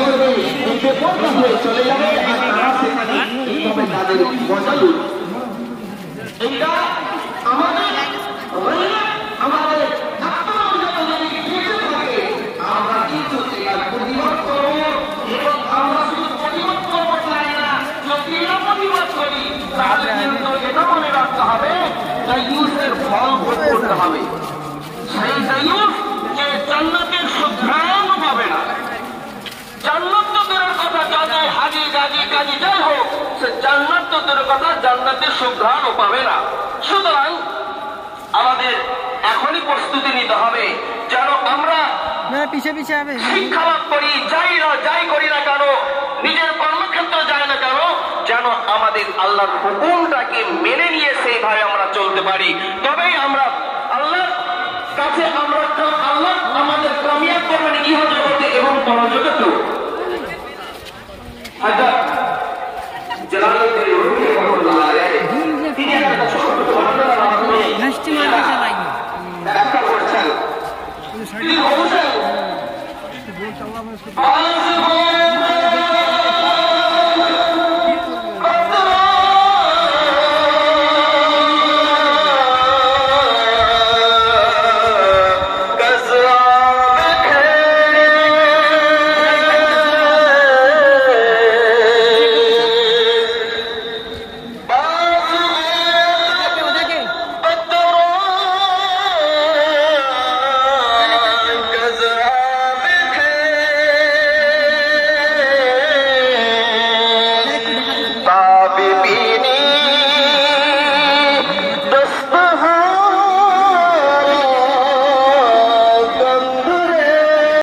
করবে হয়ে চলে যাবে আর তারা সেখানে এইভাবে তাদের মজা লুট। এটা আমাদের আমাদের আমরা কিন্তু এটার প্রতিবাদ করবো এবং আমরা শুধু প্রতিবাদ করবো চাই না, যদি এটা প্রতিবাদ করি তাহলে কিন্তু এটা মনে রাখতে হবে দায়ুসের ফল ভোগ করতে হবে। সেই দায়ুস যে জান্নাতের সুঘ্রাণ পাবে না, জান্নাত তো দূরের কথা, যাতে হাজি গাজি কাজী যাই হোক, সে জান্নাত তো দূরের কথা জান্নাতের সুঘ্রাণও পাবে না। সুতরাং আমাদের এখনই প্রস্তুতি নিতে হবে যেন আমরা শিক্ষা লাভ করি, যাই করি না কেন, নিজের কর্মক্ষেত্রে যাই না কেন, যেন আমাদের আল্লাহর হুকুমটাকে মেনে নিয়ে সেইভাবে আমরা চলতে পারি। তবেই আমরা আল্লাহর কাছে আল্লাহ আমাদের কামিয়াব করবেন ইহ জগতে এবং পরজগতেও। তিনি